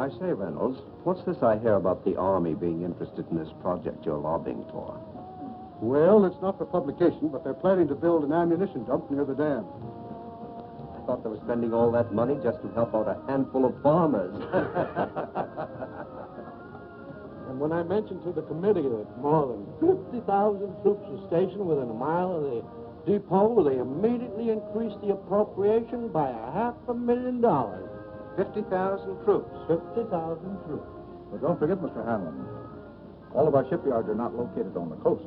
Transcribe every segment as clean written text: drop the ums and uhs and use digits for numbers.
I say, Reynolds, what's this I hear about the Army being interested in this project you're lobbying for? Well, it's not for publication, but they're planning to build an ammunition dump near the dam. I thought they were spending all that money just to help out a handful of farmers. And when I mentioned to the committee that more than 50,000 troops were stationed within a mile of the depot, they immediately increased the appropriation by $500,000. 50,000 troops. 50,000 troops. But don't forget, Mr. Hanlon, all of our shipyards are not located on the coast.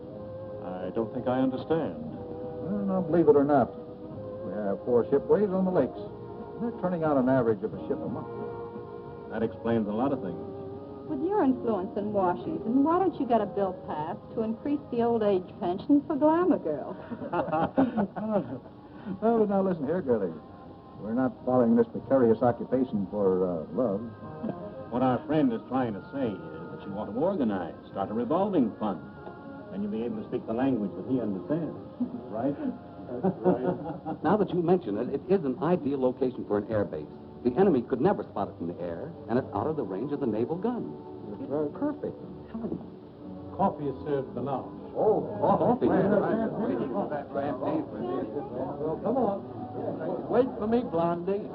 I don't think I understand. Well, now, believe it or not, we have 4 shipways on the lakes. They're turning out an average of a ship a month. That explains a lot of things. With your influence in Washington, why don't you get a bill passed to increase the old age pension for glamour girls? Oh, now listen here, girlie. We're not following this precarious occupation for love. What our friend is trying to say is that you want to organize, start a revolving fund. Then you'll be able to speak the language that he understands. Right? That's right. Now that you mention it, it is an ideal location for an air base. The enemy could never spot it from the air, and it's out of the range of the naval guns. That's right. Perfect. Tell him. Coffee is served now. Oh, coffee. Well, come on. Wait for me, Blondie.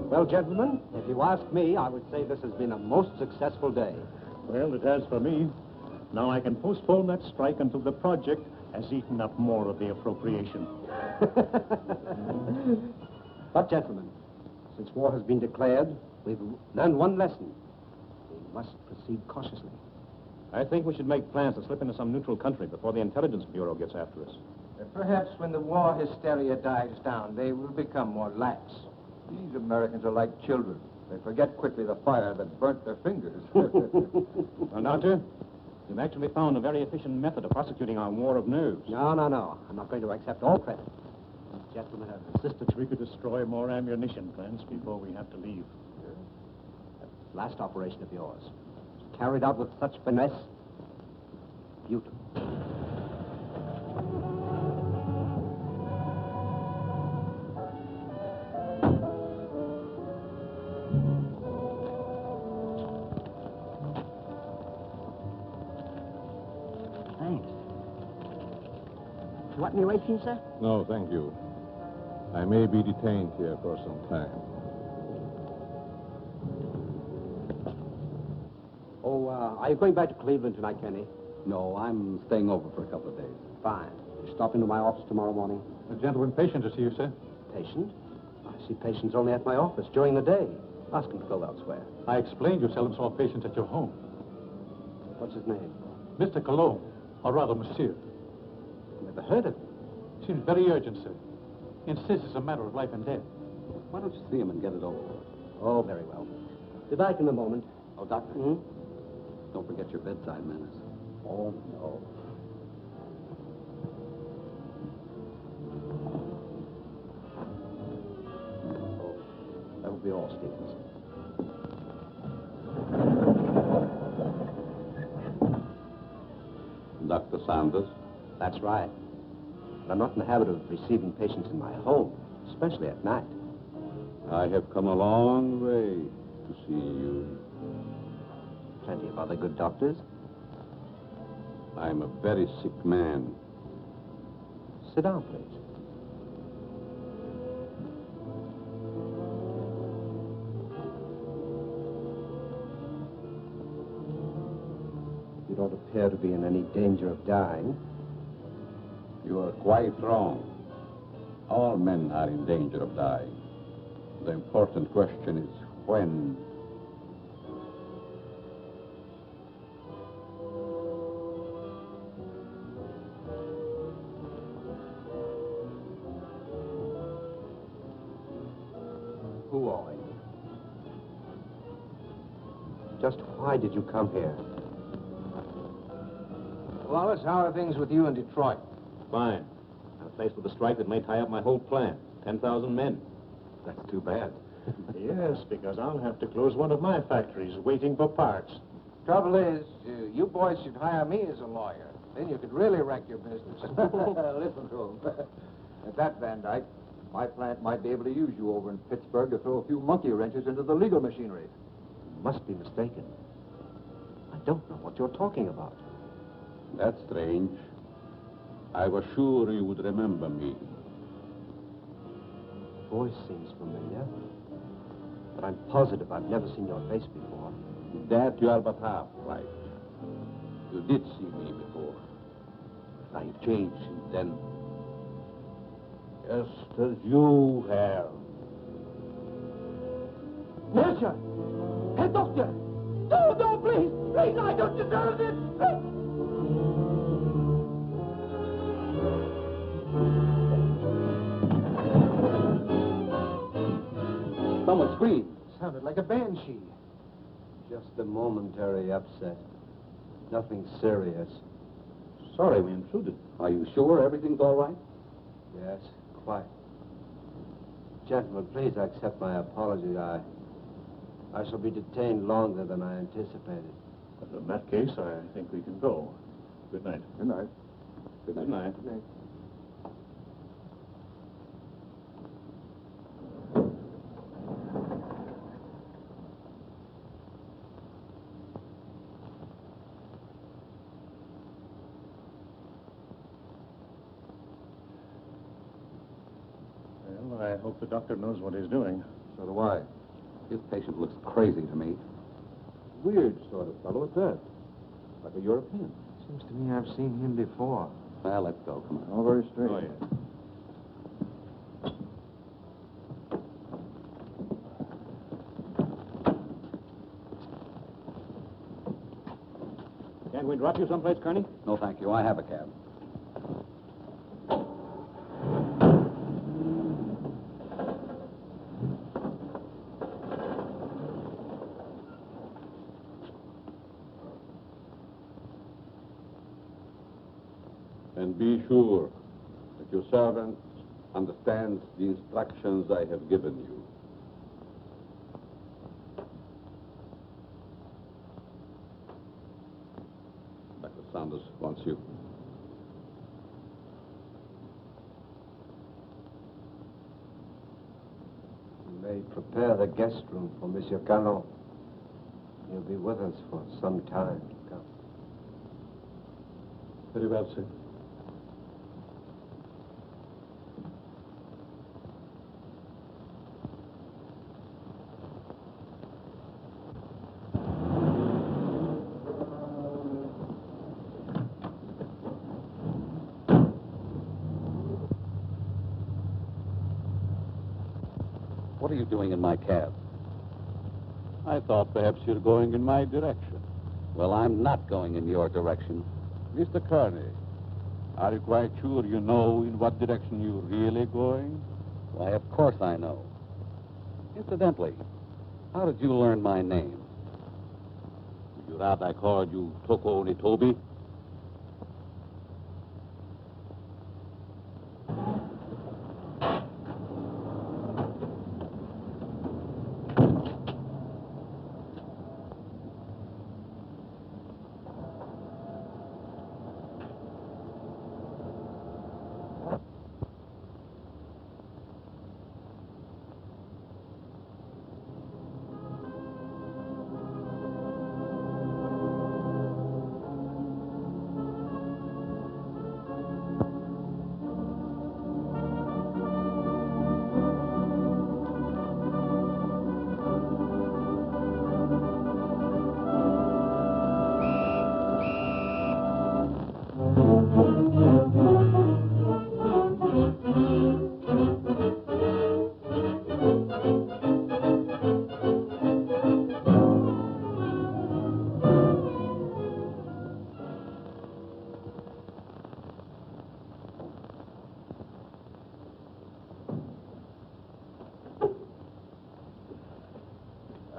Well, gentlemen, if you ask me, I would say this has been a most successful day. Well, it has for me. Now I can postpone that strike until the project has eaten up more of the appropriation. But, gentlemen, since war has been declared, we've learned one lesson. We must proceed cautiously. I think we should make plans to slip into some neutral country before the Intelligence Bureau gets after us. Perhaps when the war hysteria dies down, they will become more lax. These Americans are like children. They forget quickly the fire that burnt their fingers. Well, Doctor, you've actually found a very efficient method of prosecuting our war of nerves. No. I'm not going to accept all credit. These gentlemen have insisted We could destroy more ammunition plants before we have to leave. that last operation of yours, carried out with such finesse. Beautiful. Thanks. You want any rations, sir? No, thank you. I may be detained here for some time. Oh, are you going back to Cleveland tonight, Kenny? No, I'm staying over for a couple of days. Fine. You stop into my office tomorrow morning. A gentleman patient to see you, sir. Patient? I see patients only at my office during the day. Ask him to go elsewhere. I explained you seldom saw patients at your home. What's his name? Mr. Cologne, or rather, monsieur. Never heard of him. Seems very urgent, sir. Insists it's a matter of life and death. Why don't you see him and get it over with? Oh, very well. Be back in a moment. Oh, Doctor, Hmm? don't forget your bedside manners. Oh, no. Oh, that will be all, Stevens. Dr. Sanders? That's right. But I'm not in the habit of receiving patients in my home, especially at night. I have come a long way to see you. Plenty of other good doctors. I'm a very sick man. Sit down, please. You don't appear to be in any danger of dying. You are quite wrong. All men are in danger of dying. The important question is when. Who are you? Just why did you come here? Wallace, how are things with you in Detroit? Fine. I'm faced with a strike that may tie up my whole plan. 10,000 men. That's too bad. Yes, because I'll have to close one of my factories waiting for parts. Trouble is, you boys should hire me as a lawyer. Then you could really wreck your business. Listen to him. At that, Van Dyke, my plant might be able to use you over in Pittsburgh to throw a few monkey wrenches into the legal machinery. You must be mistaken. I don't know what you're talking about. That's strange. I was sure you would remember me. Voice seems familiar, but I'm positive I've never seen your face before. That you are but half right. You did see me before. But I've changed since then. Just as you have. Marcia! Herr Doctor! No, please! Please, I don't deserve this! Someone screamed. Sounded like a banshee. Just a momentary upset. Nothing serious. Sorry we intruded. Are you sure everything's all right? Yes, quite. Gentlemen, please accept my apology. I shall be detained longer than I anticipated. In that case, I think we can go. Good night. Good night. Good night. Good night. Well, I hope the doctor knows what he's doing. So do I. His patient looks crazy to me. Weird sort of fellow at that. Like a European. Seems to me I've seen him before. Well, let's go. Come on. All very straight. Oh, yeah. Can't we drop you someplace, Kearney? No, thank you. I have a cab. And be sure that your servant understands the instructions I have given you. Dr. Saunders wants you. You may prepare the guest room for Monsieur Canon. He'll be with us for some time to come. Very well, sir. What are you doing in my cab? I thought perhaps you're going in my direction. Well, I'm not going in your direction. Mr. Kearney, are you quite sure you know in what direction you're really going? Why, of course I know. Incidentally, how did you learn my name? Would you rather I called you Toko Onitobi?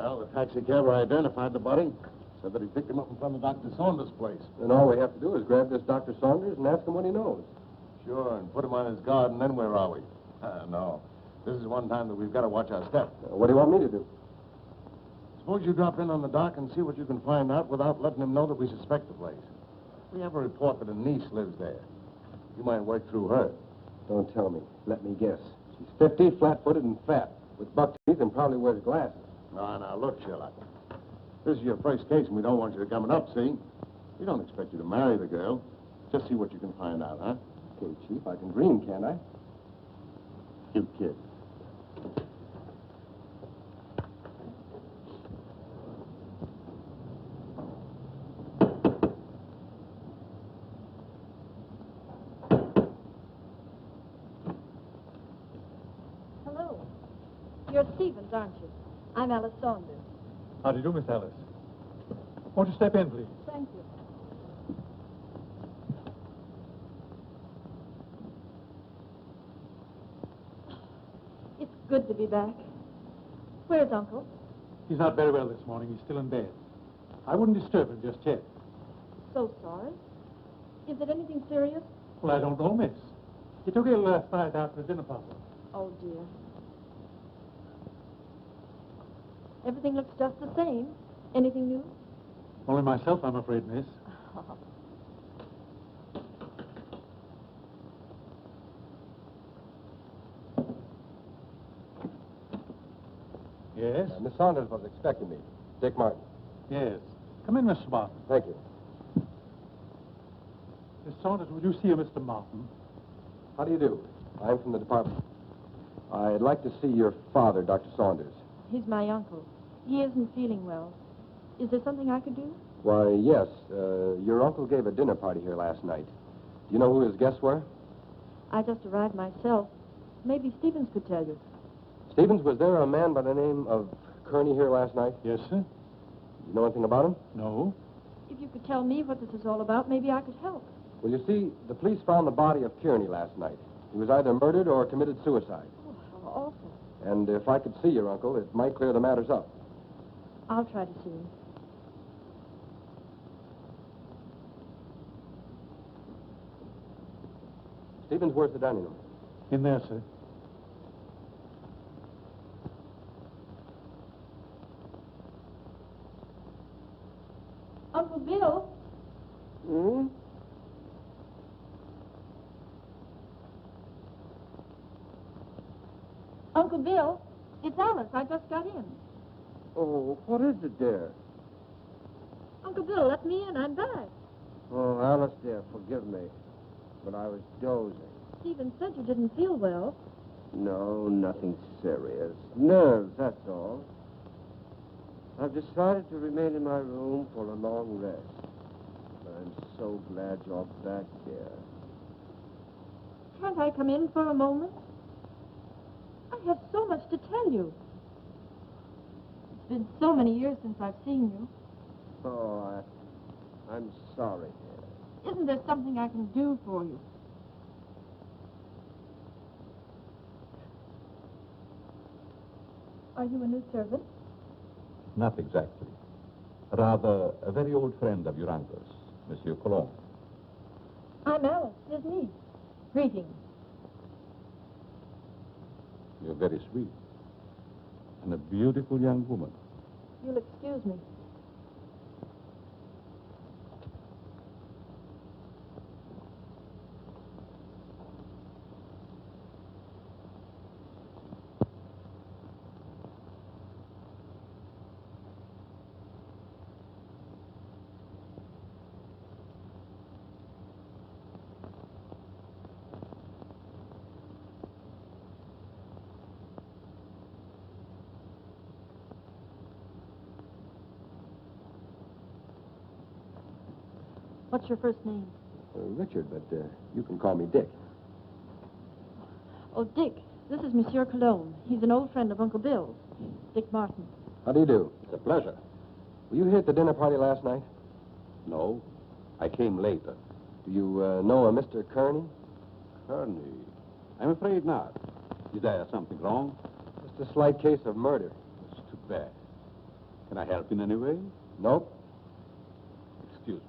Well, the taxi cabber identified the body. Said that he picked him up in front of Dr. Saunders' place. Then all we have to do is grab this Dr. Saunders and ask him what he knows. Sure, and put him on his guard, and then where are we? No. This is one time that we've got to watch our step. What do you want me to do? Suppose you drop in on the dock and see what you can find out without letting him know that we suspect the place. We have a report that a niece lives there. You might work through her. Don't tell me. Let me guess. She's 50, flat-footed, and fat, with buck teeth and probably wears glasses. Now, look, Sherlock. This is your first case, and we don't want you to come up, see? We don't expect you to marry the girl. Just see what you can find out, huh? Okay, Chief, I can dream, can't I? Cute kid. Hello. You're Stevens, aren't you? I'm Alice Saunders. How do you do, Miss Alice? Won't you step in, please? Thank you. It's good to be back. Where's Uncle? He's not very well this morning. He's still in bed. I wouldn't disturb him just yet. So sorry. Is it anything serious? Well, I don't know, miss. He took ill last night after a dinner party. Oh, dear. Everything looks just the same. Anything new? Only myself, I'm afraid, miss. Yes? Miss Saunders was expecting me. Dick Martin. Yes. Come in, Mr. Martin. Thank you. Miss Saunders, would you see a Mr. Martin? How do you do? I'm from the department. I'd like to see your father, Dr. Saunders. He's my uncle. He isn't feeling well. Is there something I could do? Why, yes. Your uncle gave a dinner party here last night. Do you know who his guests were? I just arrived myself. Maybe Stevens could tell you. Stevens, was there a man by the name of Kearney here last night? Yes, sir. You know anything about him? No. If you could tell me what this is all about, maybe I could help. Well, you see, the police found the body of Kearney last night. He was either murdered or committed suicide. Oh, how awful. And if I could see your uncle, it might clear the matters up. I'll try to see him. Stevens, where's the dining room? In there, sir. Uncle Bill? Hmm? Uncle Bill, it's Alice. I just got in. Oh, what is it, dear? Uncle Bill, let me in. I'm back. Oh, Alice, dear, forgive me. But I was dozing. Stephen said you didn't feel well. No, nothing serious. Nerves, that's all. I've decided to remain in my room for a long rest. I'm so glad you're back, dear. Can't I come in for a moment? I have so much to tell you. It's been so many years since I've seen you. Oh, I'm sorry, dear. Isn't there something I can do for you? Are you a new servant? Not exactly. Rather, a very old friend of your uncle's, Monsieur Cologne. I'm Alice, his niece. Greetings. You're very sweet. And a beautiful young woman. You'll excuse me. What's your first name? Richard, but you can call me Dick. Oh, Dick. This is Monsieur Cologne. He's an old friend of Uncle Bill's. Dick Martin. How do you do? It's a pleasure. Were you here at the dinner party last night? No, I came later. Do you know a Mr. Kearney? Kearney? I'm afraid not. Is there something wrong? Just a slight case of murder. It's too bad. Can I help in any way? Nope. Excuse me.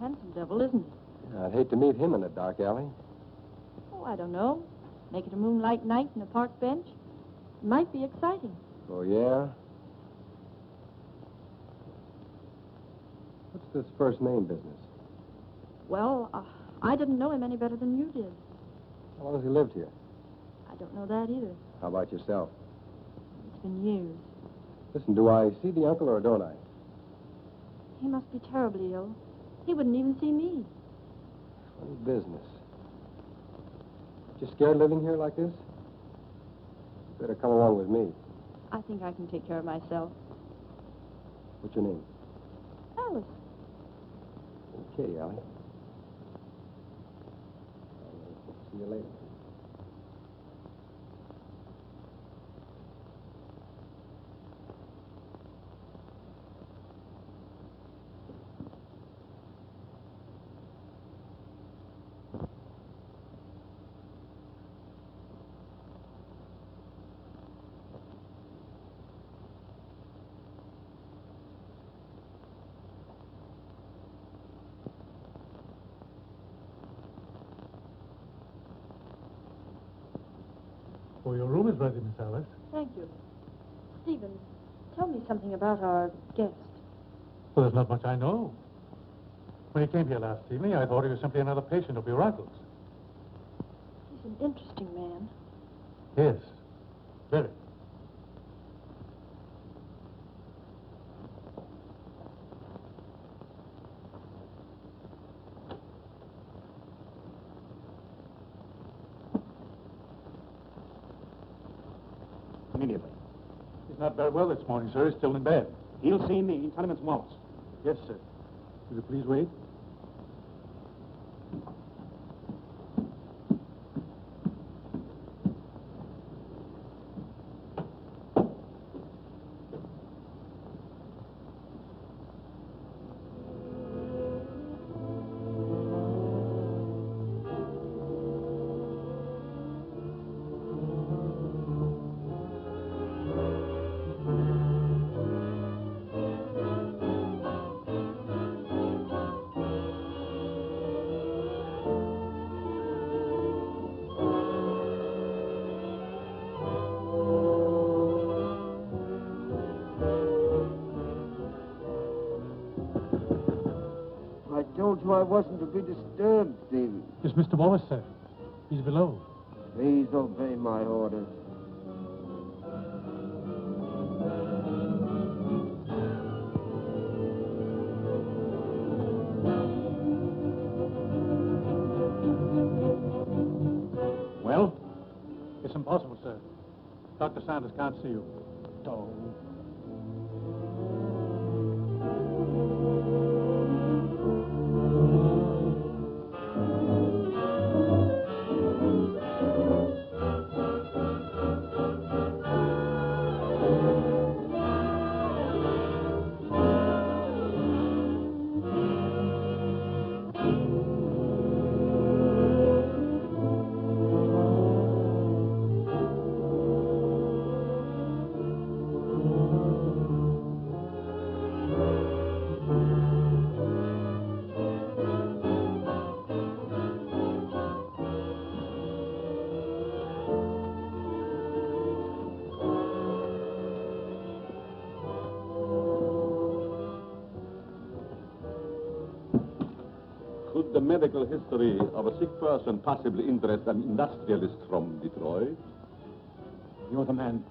Handsome devil, isn't he? I'd hate to meet him in a dark alley. Oh, I don't know. Make it a moonlight night in a park bench. It might be exciting. Oh, yeah? What's this first name business? Well, I didn't know him any better than you did. How long has he lived here? I don't know that either. How about yourself? It's been years. Listen, do I see the uncle or don't I? He must be terribly ill. He wouldn't even see me. Funny business. You scared living here like this? Better come along with me. I think I can take care of myself. What's your name? Alice. Okay, Allie. See you later. Oh, your room is ready, Miss Alice. Thank you. Stephen, tell me something about our guest. Well, there's not much I know. When he came here last evening, I thought he was simply another patient of your uncle's. He's an interesting man. Yes, very. Immediately. He's not very well this morning, sir. He's still in bed. He'll see me. Tell him it's Wallace. Yes, sir. Will you please wait? I wasn't to be disturbed, Stephen. It's Mr. Wallace, sir. He's below. Please obey my orders. Well? It's impossible, sir. Dr. Sanders can't see you. Oh. Could the medical history of a sick person possibly interest an industrialist from Detroit? You're the man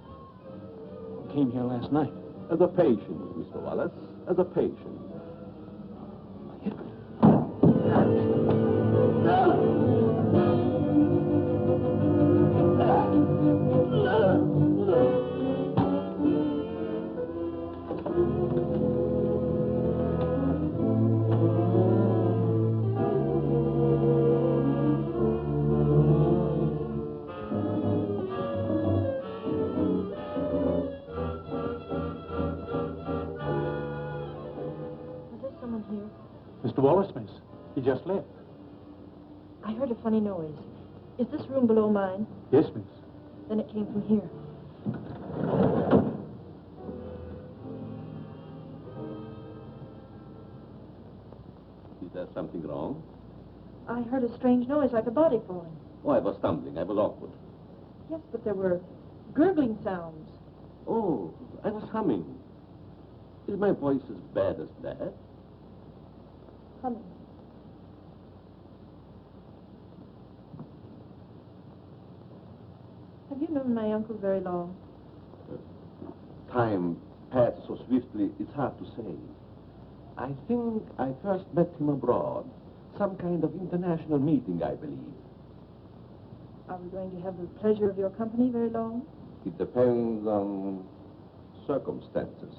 who came here last night. As a patient, Mr. Wallace. As a patient. Wallace, miss. He just left. I heard a funny noise. Is this room below mine? Yes, miss. Then it came from here. Is there something wrong? I heard a strange noise like a body falling. Oh, I was stumbling. I was awkward. Yes, but there were gurgling sounds. Oh, I was humming. Is my voice as bad as that? Humming. Have you known my uncle very long? Time passed so swiftly, it's hard to say. I think I first met him abroad. Some kind of international meeting, I believe. Are we going to have the pleasure of your company very long? It depends on circumstances.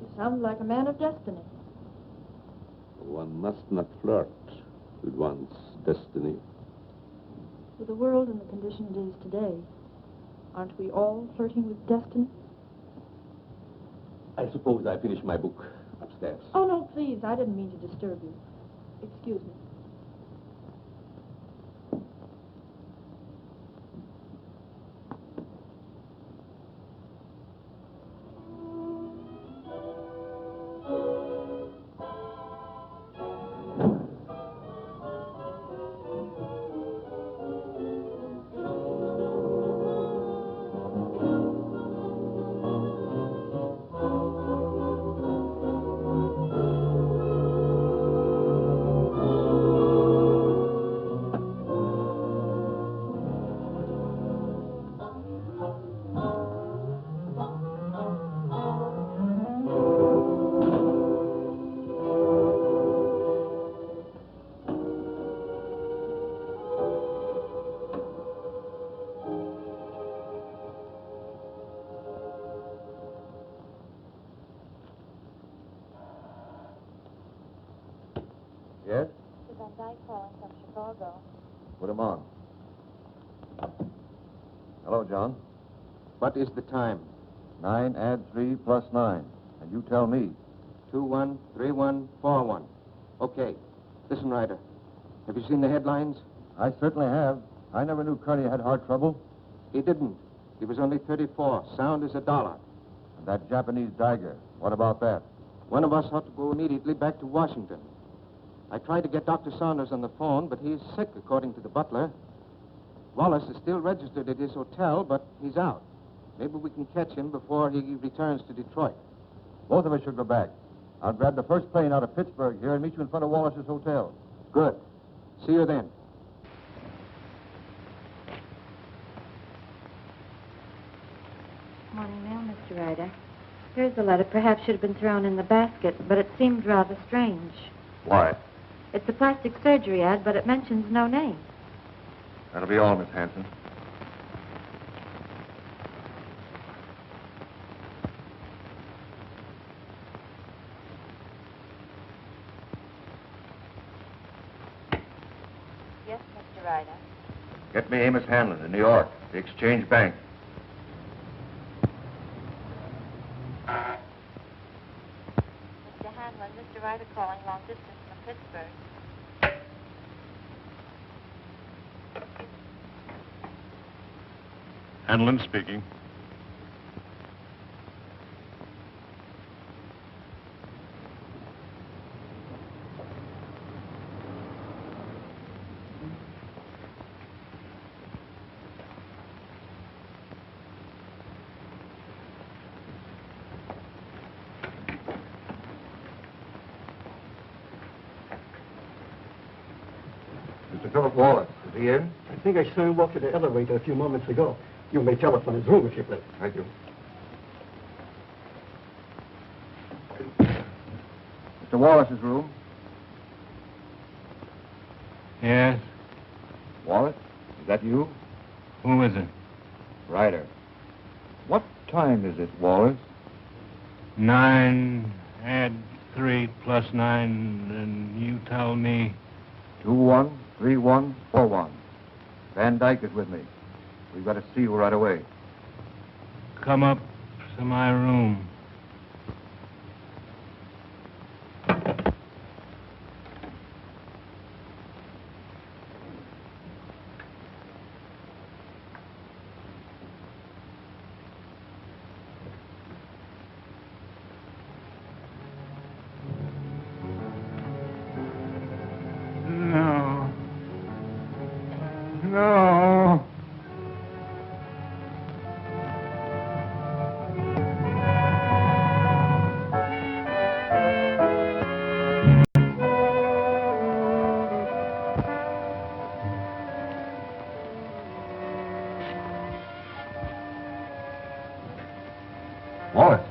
You sound like a man of destiny. One must not flirt with one's destiny. With the world and the condition it is today, aren't we all flirting with destiny? I suppose I finished my book upstairs. Oh, no, please. I didn't mean to disturb you. Excuse me. Yes? Mr. Van Dyke calling from Chicago. Put him on. Hello, John. What is the time? 9 add 3 plus 9. And you tell me. 213141. Okay. Listen, Ryder. Have you seen the headlines? I certainly have. I never knew Kearney had heart trouble. He didn't. He was only 34. Sound as $1. And that Japanese Tiger. What about that? One of us ought to go immediately back to Washington. I tried to get Dr. Saunders on the phone, but he's sick, according to the butler. Wallace is still registered at his hotel, but he's out. Maybe we can catch him before he returns to Detroit. Both of us should go back. I'll grab the first plane out of Pittsburgh here and meet you in front of Wallace's hotel. Good. See you then. Morning mail, Mr. Ryder. Here's the letter. Perhaps should have been thrown in the basket, but it seemed rather strange. Why? It's a plastic surgery ad, but it mentions no name. That'll be all, Miss Hanson. Yes, Mr. Ryder. Get me Amos Hanlon in New York, the Exchange Bank. Mr. Hanlon, Mr. Ryder calling long distance from Pittsburgh. Hanlon speaking. Mr. Philip Wallace, is he in? I think I saw him walk to the elevator a few moments ago. You may telephone his room if you please. Thank you. Mr. Wallace's room. Yes? Wallace, is that you? Who is it? Ryder. What time is it, Wallace? 9 add 3 plus 9, and you tell me. 213141. Van Dyke is with me. We've got to see you right away. Come up to my room. Wallace.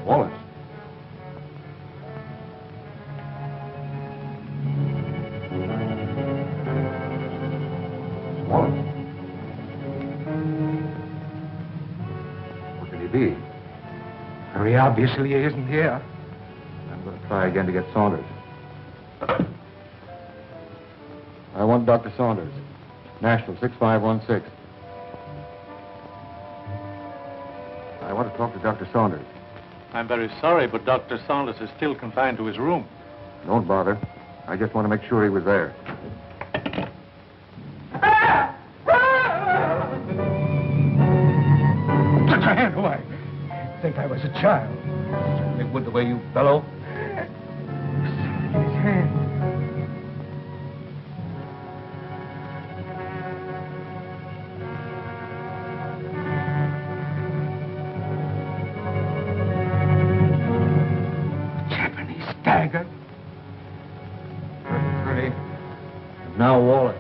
Wallace. Wallace. What could he be? Very obviously he isn't here. I'm going to try again to get Saunders. I want Dr. Saunders. National 6516. I want to talk to Dr. Saunders. I'm very sorry, but Dr. Saunders is still confined to his room. Don't bother. I just want to make sure he was there. Put your hand away. Think I was a child. It would the way you bellow. His hand. Japanese dagger. Pretty. Now Wallace.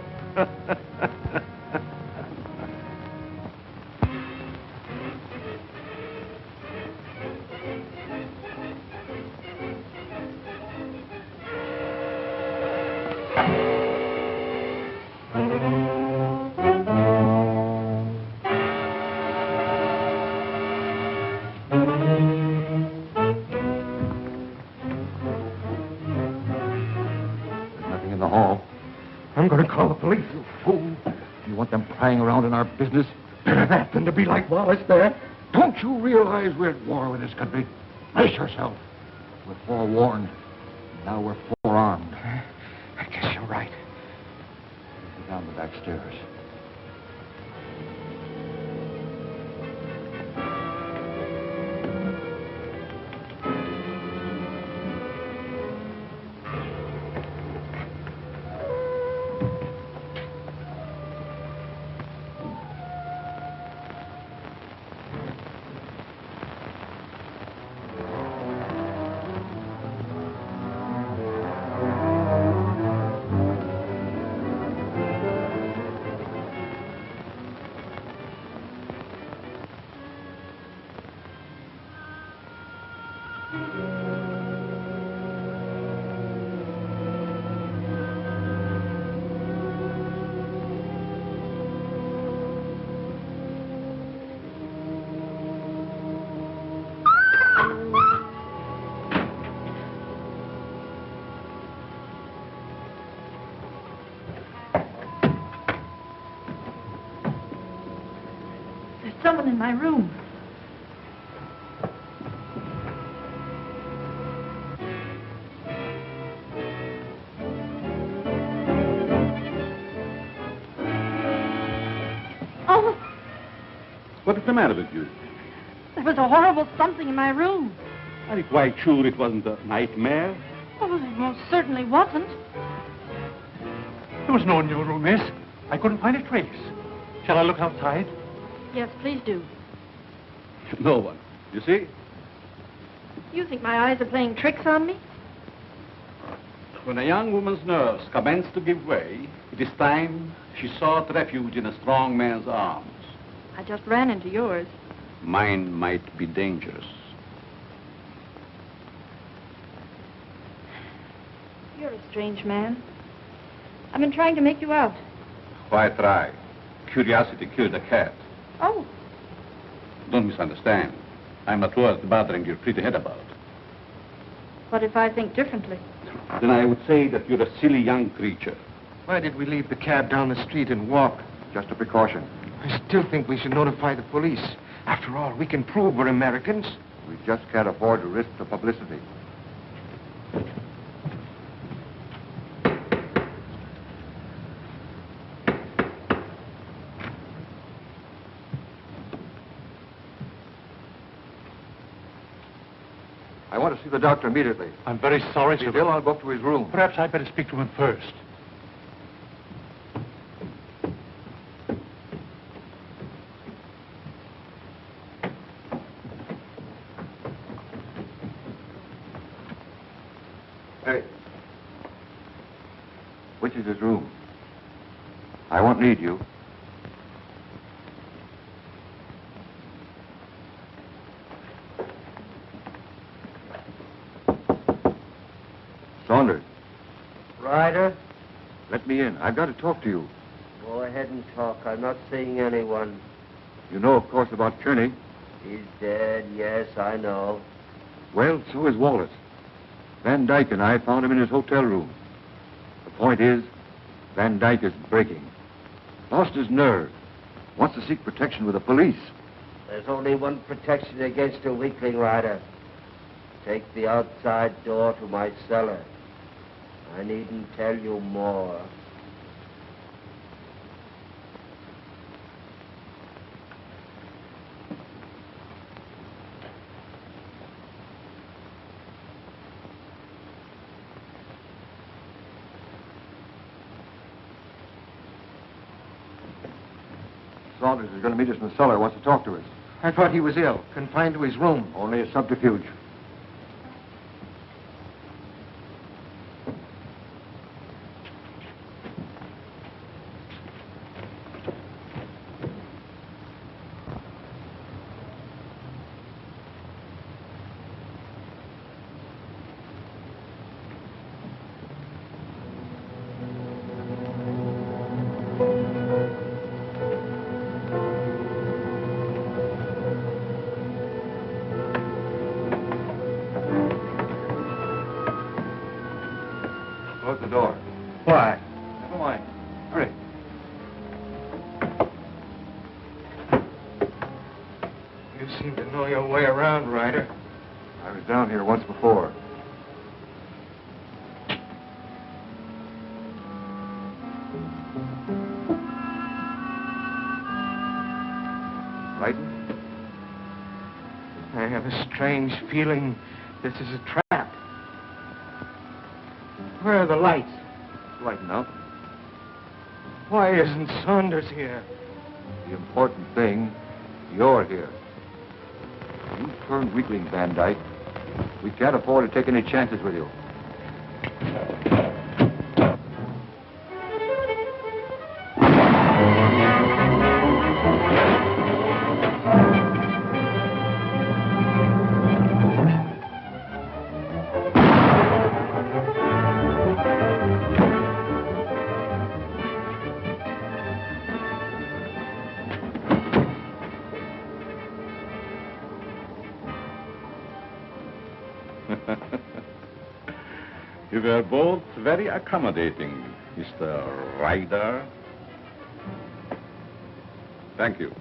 Nothing in the hall. I'm going to call the police. You fool. You want them prying around in our business? Better that than to be like Wallace there. Don't you realize we're at war with this country? Brace yourself. We're forewarned. Now we're forearmed. I guess you're right. Go down the back stairs. Someone in my room. Oh, What is the matter with you? there was a horrible something in my room. Are you quite sure it wasn't a nightmare? Oh, it most certainly wasn't. There was no one in your room, miss. I couldn't find a trace. Shall I look outside? Yes, please do. No one. You see? You think my eyes are playing tricks on me? When a young woman's nerves commence to give way, it is time she sought refuge in a strong man's arms. I just ran into yours. Mine might be dangerous. You're a strange man. I've been trying to make you out. Why try? Curiosity killed a cat. Oh, Don't misunderstand. I'm not worth bothering your pretty head about. what if I think differently? Then I would say that you're a silly young creature. Why did we leave the cab down the street and walk? Just a precaution. I still think we should notify the police. After all, we can prove we're Americans. We just can't afford to risk the publicity. I want to see the doctor immediately. I'm very sorry, If he's sir. ill, I'll go up to his room. Perhaps I'd better speak to him first. is his room. I won't need you. Saunders. Ryder? Let me in. I've got to talk to you. Go ahead and talk. I'm not seeing anyone. You know, of course, about Kearney. He's dead, yes, I know. Well, so is Wallace. Van Dyke and I found him in his hotel room. The point is, Van Dyke is breaking. Lost his nerve. Wants to seek protection with the police. There's only one protection against a weakling, Ryder. Take the outside door to my cellar. I needn't tell you more. Saunders is going to meet us in the cellar. Wants to talk to us. I thought he was ill, confined to his room. Only a subterfuge. Close the door. Why? Never mind. Hurry. You seem to know your way around, Ryder. I was down here once before. Clayton? I have a strange feeling this is a trap. Where are the lights? Lighten up. Why isn't Saunders here? The important thing, you're here. You turned weakling, Van Dyke. We can't afford to take any chances with you. You were both very accommodating, Mr. Ryder. Thank you.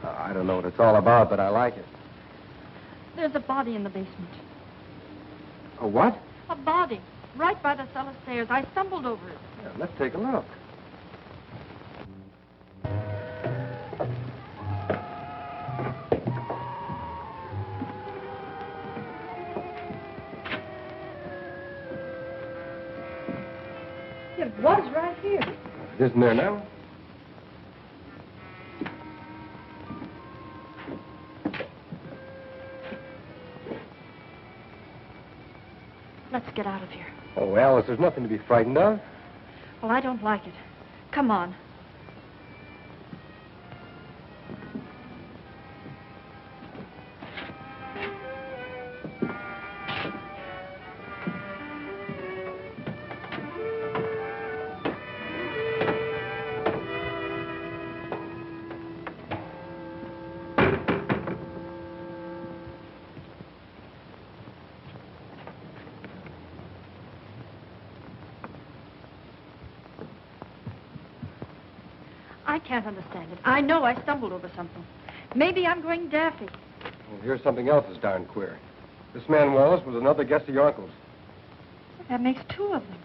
I don't know what it's all about, but I like it. There's a body in the basement. A what? A body. Right by the cellar stairs. I stumbled over it. Yeah, let's take a look. It was right here. It isn't there now? Let's get out of here. Oh, Alice, there's nothing to be frightened of. Well, I don't like it. Come on. I can't understand it. I know I stumbled over something. Maybe I'm going daffy. Well, here's something else that's darn queer. This man Wallace was another guest of your uncle's. That makes two of them.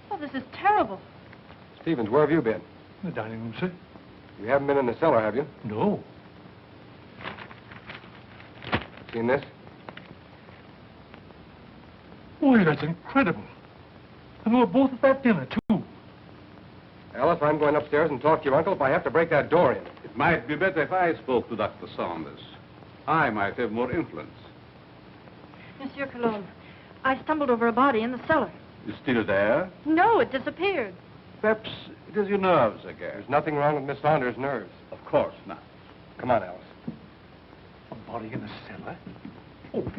Oh, this is terrible. Stevens, where have you been? In the dining room, sir. You haven't been in the cellar, have you? No. Seen this? Boy, that's incredible. And we were both at that dinner, too. Alice, I'm going upstairs and talk to your uncle if I have to break that door in. It might be better if I spoke to Dr. Saunders. I might have more influence. Monsieur Cologne, I stumbled over a body in the cellar. It's still there? No, it disappeared. Perhaps it is your nerves again. There's nothing wrong with Miss Saunders' nerves. Of course not. Come on, Alice. A body in the cellar? Oh.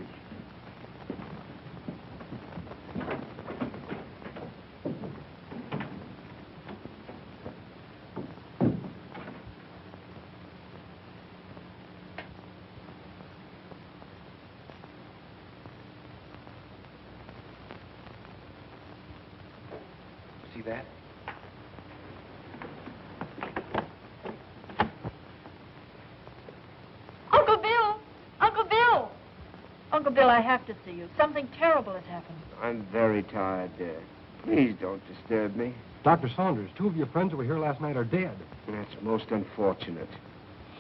See that? Uncle Bill! Uncle Bill! Uncle Bill, I have to see you. Something terrible has happened. I'm very tired, dear. Please don't disturb me. Dr. Saunders, two of your friends who were here last night are dead. That's most unfortunate.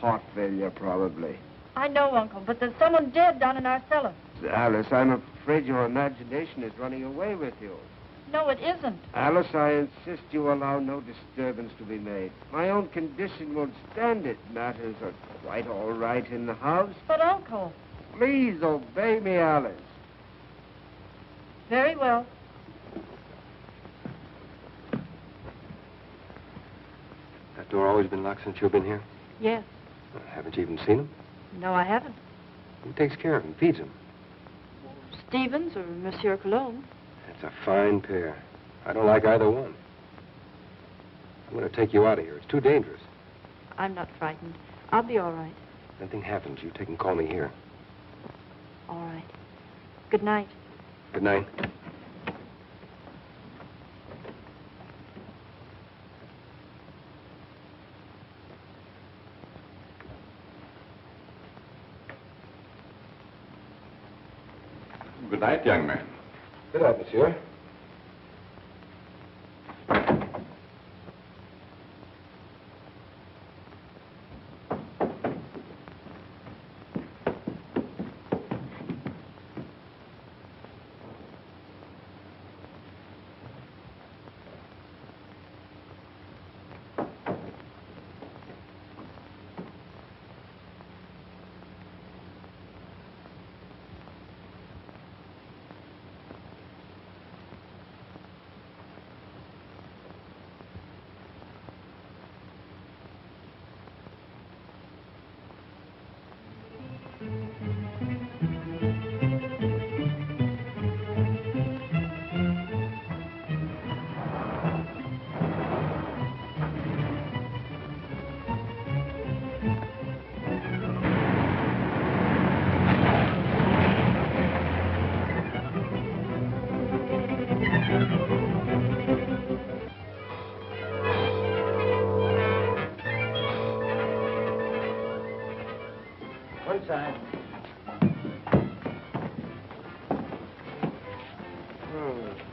Heart failure, probably. I know, Uncle, but there's someone dead down in our cellar. Alice, I'm afraid your imagination is running away with you. No, it isn't. Alice, I insist you allow no disturbance to be made. My own condition won't stand it. Matters are quite all right in the house. But, Uncle... Please obey me, Alice. Very well. That door always been locked since you've been here? Yes. Haven't you even seen him? No, I haven't. Who takes care of him, feeds him? Stevens or Monsieur Cologne. That's a fine pair. I don't like either one. I'm going to take you out of here. It's too dangerous. I'm not frightened. I'll be all right. If anything happens, you take and call me here. All right. Good night. Good night. Good night, young man. Good night, monsieur.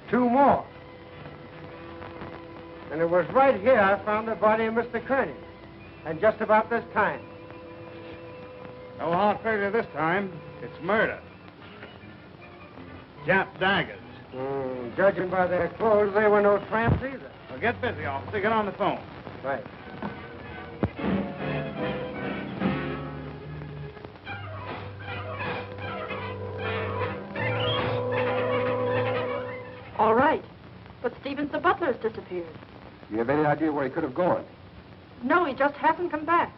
Two more. And it was right here I found the body of Mr. Kearney. And just about this time. No heart failure this time. It's murder. Jap daggers. Judging by their clothes, they were no tramps either. Well, get busy, officer. Get on the phone. Right. All right. But Stevens the butler has disappeared. Do you have any idea where he could have gone? No, he just hasn't come back.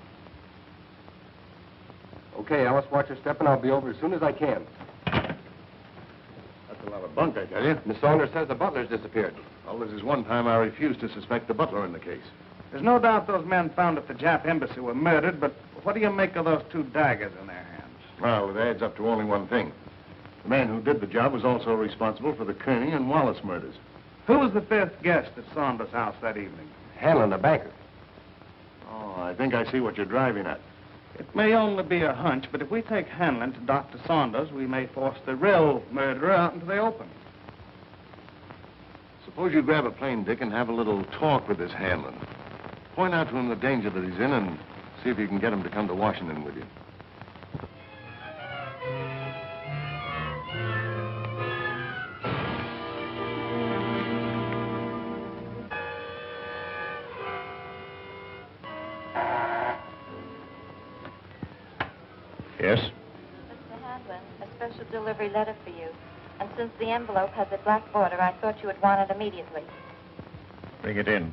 Okay, Alice, watch your step, and I'll be over as soon as I can. That's a lot of bunk, I tell you. Miss Saunders says the butler's disappeared. Well, this is one time I refused to suspect the butler in the case. There's no doubt those men found at the Jap embassy were murdered, but what do you make of those two daggers in their hands? Well, it adds up to only one thing. The man who did the job was also responsible for the Kearney and Wallace murders. Who was the fifth guest at Saunders' house that evening? Hanlon, the banker. Oh, I think I see what you're driving at. It may only be a hunch, but if we take Hanlon to Dr. Saunders, we may force the real murderer out into the open. Suppose you grab a plane, Dick, and have a little talk with this Hanlon. Point out to him the danger that he's in and see if you can get him to come to Washington with you. Yes? Mr. Hanlon, a special delivery letter for you. And since the envelope has a black border, I thought you would want it immediately. Bring it in.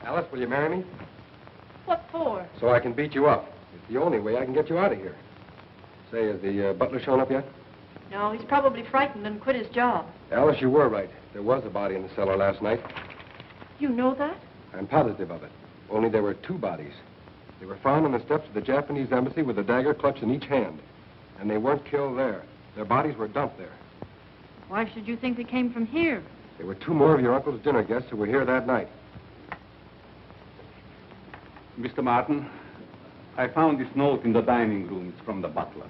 Alice, will you marry me? What for? So I can beat you up. It's the only way I can get you out of here. Say, has the butler shown up yet? No, he's probably frightened and quit his job. Alice, you were right. There was a body in the cellar last night. You know that? I'm positive of it. Only there were 2 bodies. They were found on the steps of the Japanese embassy with a dagger clutched in each hand. And they weren't killed there. Their bodies were dumped there. Why should you think they came from here? There were 2 more of your uncle's dinner guests who were here that night. Mr. Martin, I found this note in the dining room. It's from the butler.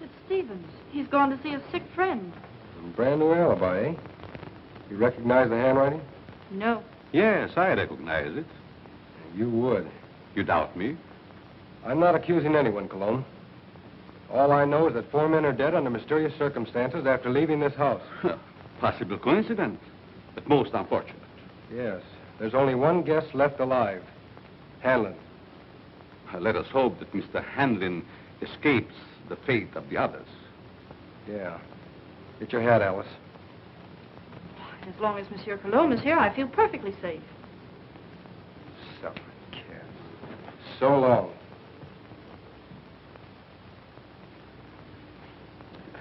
It's Stevens. He's gone to see a sick friend. Brand new alibi, eh? You recognize the handwriting? No. Yes, I recognize it. You would. You doubt me? I'm not accusing anyone, Cologne. All I know is that 4 men are dead under mysterious circumstances after leaving this house. Possible coincidence, but most unfortunate. Yes. There's only one guest left alive. Hanlon. Let us hope that Mr. Hanlon escapes the fate of the others. Yeah. Get your hat, Alice. As long as Monsieur Cologne is here, I feel perfectly safe. Son of a cat. So long.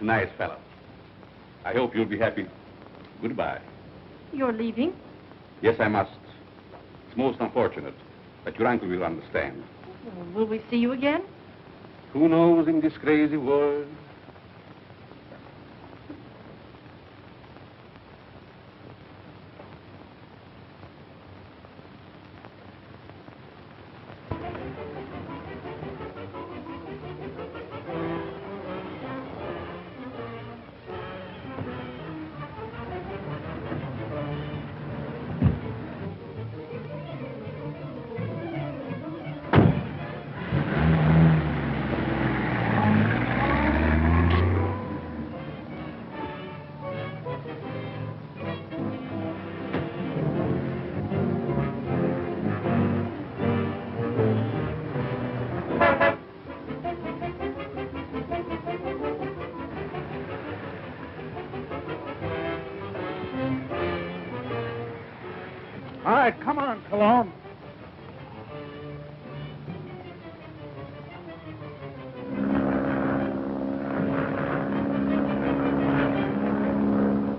Nice fellow. I hope you'll be happy. Goodbye. You're leaving? Yes, I must. It's most unfortunate, but your uncle will understand. Well, will we see you again? Who knows in this crazy world? All right, come on, Cologne.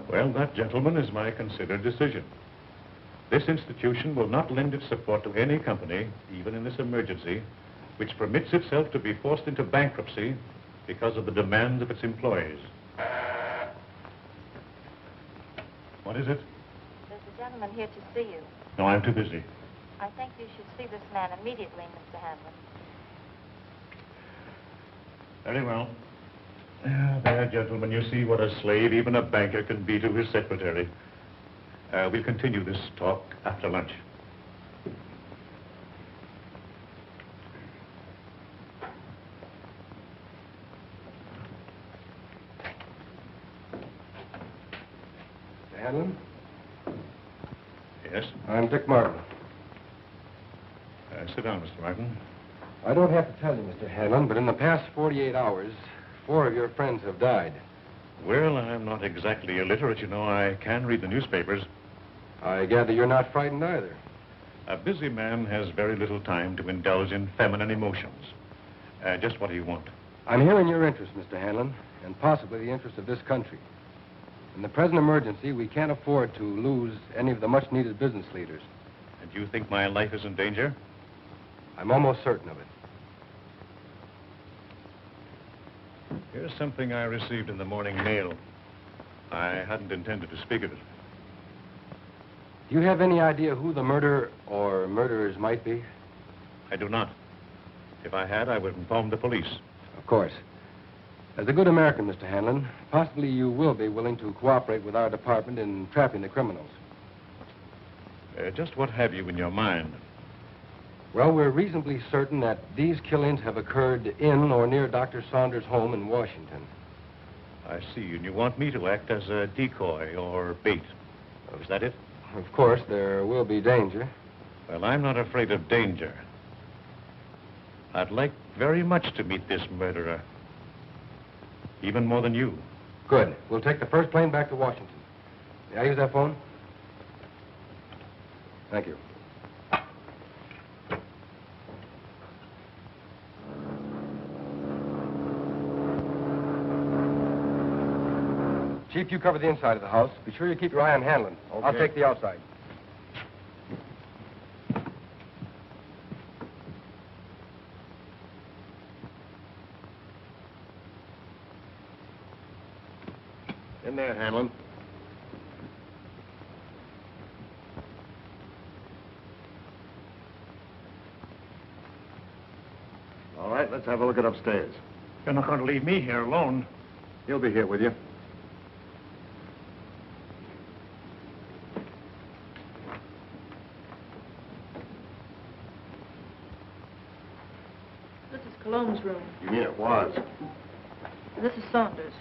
Well, that, gentlemen, is my considered decision. This institution will not lend its support to any company, even in this emergency, which permits itself to be forced into bankruptcy because of the demands of its employees. What is it? There's a gentleman here to see you. No, I'm too busy. I think you should see this man immediately, Mr. Hanlon. Very well. There, gentlemen, you see what a slave even a banker can be to his secretary. We'll continue this talk after lunch. Hanlon? Yes? I'm Dick Martin. Sit down, Mr. Martin. I don't have to tell you, Mr. Hanlon, but in the past 48 hours, 4 of your friends have died. Well, I'm not exactly illiterate, you know. I can read the newspapers. I gather you're not frightened either. A busy man has very little time to indulge in feminine emotions. Just what do you want? I'm hearing your interest, Mr. Hanlon, and possibly the interest of this country. In the present emergency, we can't afford to lose any of the much-needed business leaders. And you think my life is in danger? I'm almost certain of it. Here's something I received in the morning mail. I hadn't intended to speak of it. Do you have any idea who the murderer or murderers might be? I do not. If I had, I would inform the police. Of course. As a good American, Mr. Hanlon, possibly you will be willing to cooperate with our department in trapping the criminals. Just what have you in your mind? Well, we're reasonably certain that these killings have occurred in or near Dr. Saunders' home in Washington. I see, and you want me to act as a decoy or bait. Is that it? Of course, there will be danger. Well, I'm not afraid of danger. I'd like very much to meet this murderer. Even more than you. Good. We'll take the first plane back to Washington. May I use that phone? Thank you. Chief, you cover the inside of the house. Be sure you keep your eye on Hanlon. Okay. I'll take the outside. In there, Hanlon. All right, let's have a look at upstairs. You're not going to leave me here alone. He'll be here with you. This is Cologne's room. You mean it was? This is Saunders.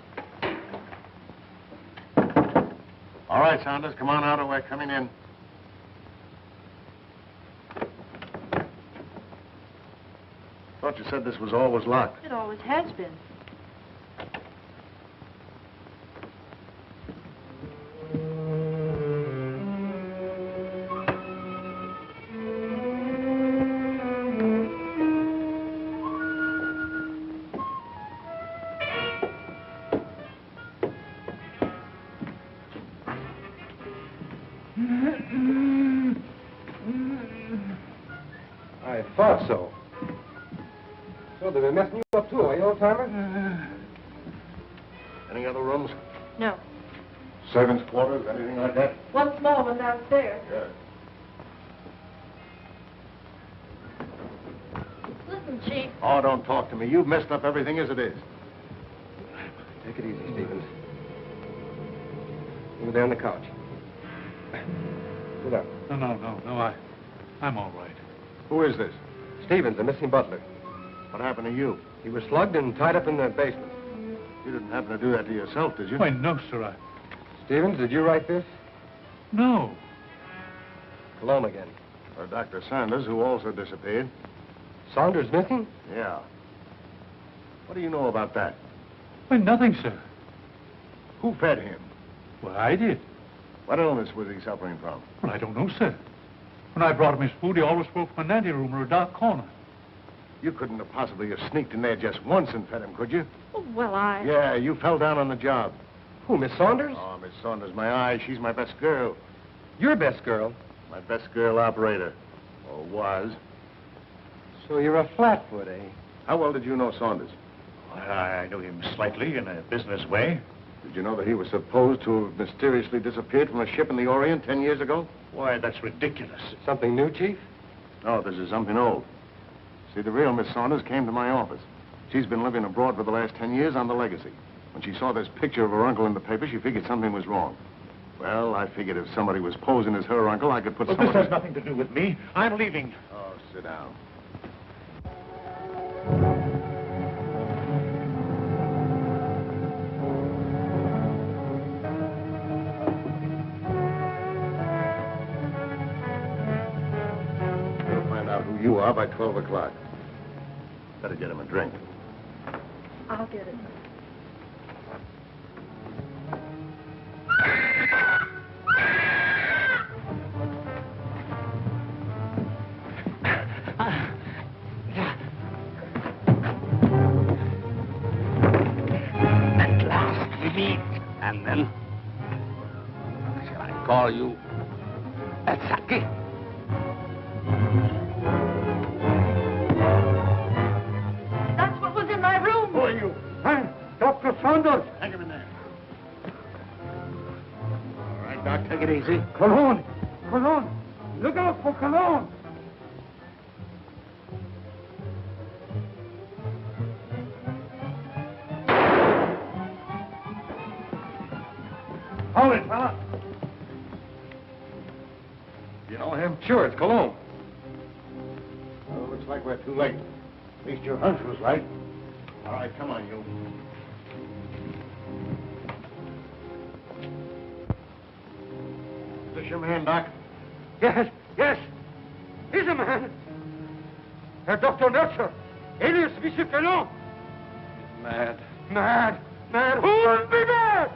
All right, Saunders, come on out or we're coming in. Thought you said this was always locked. It always has been. I thought so. So they've been messing you up too, are you, old-timer? Any other rooms? No. Servants' quarters, anything like that? One small one downstairs. Good. Listen, Chief. Oh, don't talk to me. You've messed up everything as it is. Take it easy, Stevens. Over there on the couch. Sit up. No, I'm all right. Who is this? Stevens, the missing butler. What happened to you? He was slugged and tied up in the basement. You didn't happen to do that to yourself, did you? Why, no, sir. Stevens, did you write this? No. Cologne again. Or Dr. Saunders, who also disappeared. Saunders missing? Yeah. What do you know about that? Why, nothing, sir. Who fed him? Well, I did. What illness was he suffering from? Well, I don't know, sir. When I brought him his food, he always spoke from an anteroom or a dark corner. You couldn't have possibly have sneaked in there just once and fed him, could you? Oh, well, I... Yeah, you fell down on the job. Who, Miss Saunders? Oh, Miss Saunders, my eye. She's my best girl. Your best girl? My best girl operator. Or was. So you're a flatfoot, eh? How well did you know Saunders? Well, I knew him slightly in a business way. Did you know that he was supposed to have mysteriously disappeared from a ship in the Orient 10 years ago? Why, that's ridiculous. Something new, Chief? No, this is something old. See, the real Miss Saunders came to my office. She's been living abroad for the last 10 years on the legacy. When she saw this picture of her uncle in the paper, she figured something was wrong. Well, I figured if somebody was posing as her uncle, I could put Well, someone... this has nothing to do with me. I'm leaving. Oh, sit down. We'll find out who you are by 12 o'clock. Better get him a drink. I'll get it. At last we meet. And then, shall I call you Saki? That's what was in my room. Who are you? I'm Dr. Saunders. Hang him in there. All right, Doc, take it easy. Cologne. Cologne. Look out for Cologne. Hold it, fella. You know him? Sure, it's Cologne. Well, looks like we're too late. At least your hunch was right. All right, come on, you. Is this your man, Doc? Yes, yes. He's a man. Herr Dr. Nurser, alias Monsieur Cologne. Mad. Mad. Mad. Who would be mad?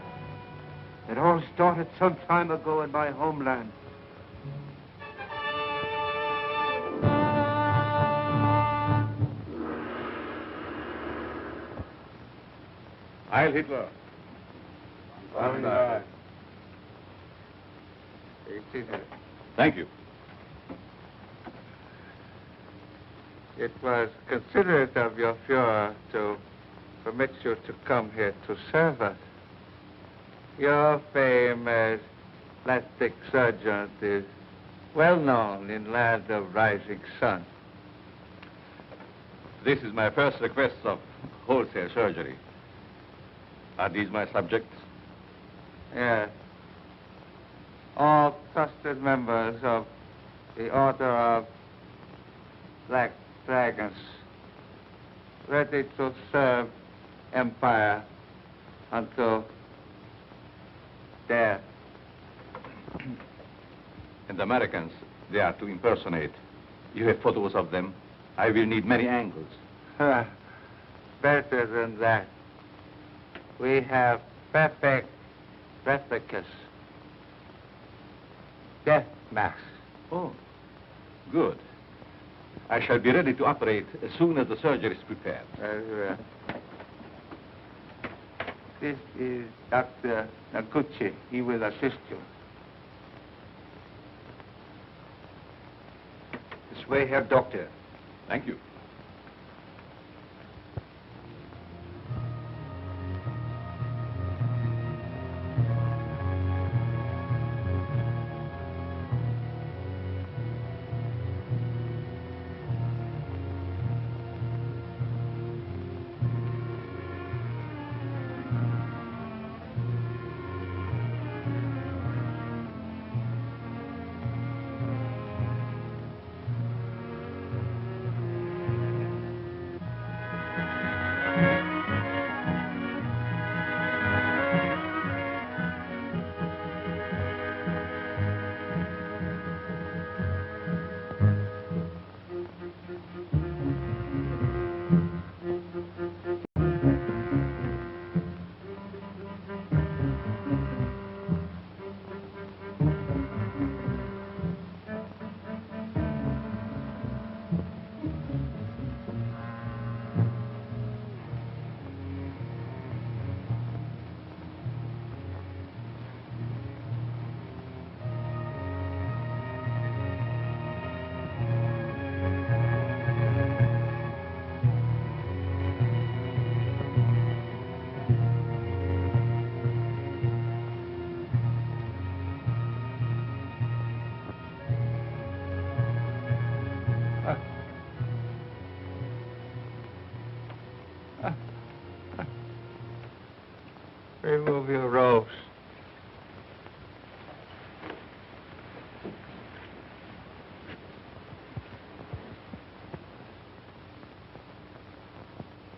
It all started some time ago in my homeland. Heil Hitler. Thank you. It was considerate of your Fuhrer to permit you to come here to serve us. Your fame as plastic surgeon is well known in land of rising sun. This is my first request of wholesale surgery. Are these my subjects? Yes. All trusted members of the Order of Black Dragons, ready to serve Empire until death. And Americans, they are to impersonate. You have photos of them. I will need many angles. Better than that. We have perfect replicas. Death masks. Oh, good. I shall be ready to operate as soon as the surgery is prepared. This is Dr. Naguchi. He will assist you. This way, Herr Doctor. Thank you.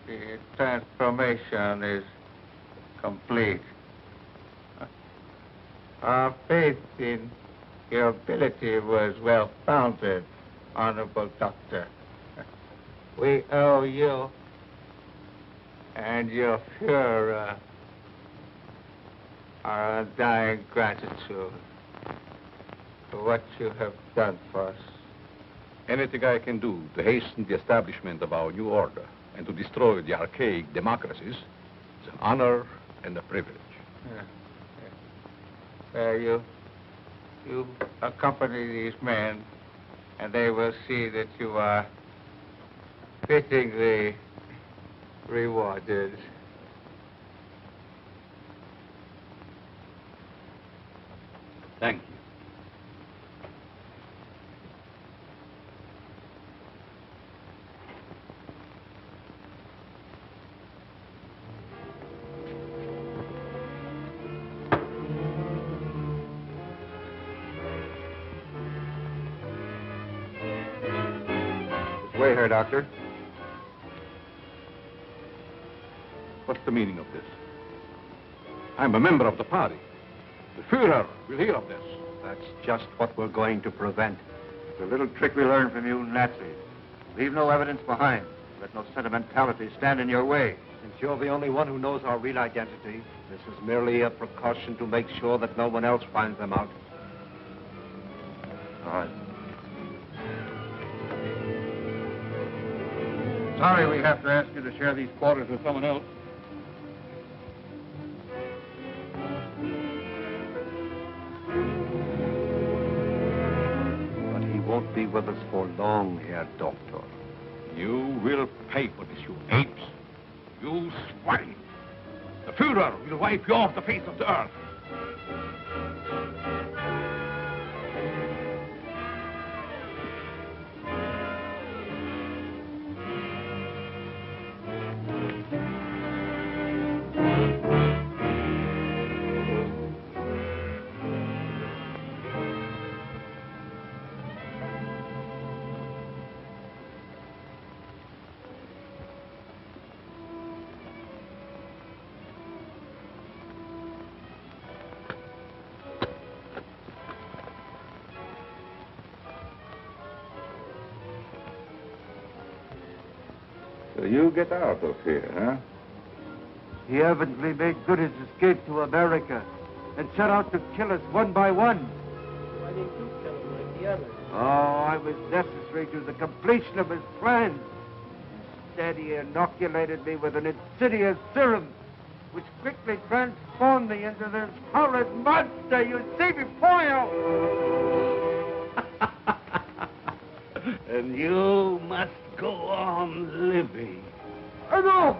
The transformation is complete. Our faith in your ability was well founded, Honorable Doctor. We owe you and your Fuhrer our undying gratitude for what you have done for us. Anything I can do to hasten the establishment of our new order and to destroy the archaic democracies is an honor and a privilege. You accompany these men, and they will see that you are fittingly rewarded. Thank you. This way here, Doctor. What's the meaning of this? I'm a member of the party. The Fuhrer will hear of this. That's just what we're going to prevent. It's a little trick we learned from you Nazis. Leave no evidence behind. Let no sentimentality stand in your way. Since you're the only one who knows our real identity, this is merely a precaution to make sure that no one else finds them out. All right. Sorry we have to ask you to share these quarters with someone else. But he won't be with us for long, Herr Doctor. You will pay for this, you apes. You swine. The Fuhrer will wipe you off the face of the earth. So you get out of here, huh? He evidently made good his escape to America and set out to kill us one by one. Why didn't you kill him like the others? Oh, I was necessary to the completion of his plans. Instead, he inoculated me with an insidious serum, which quickly transformed me into this horrid monster you see before you. And you must go on living. No!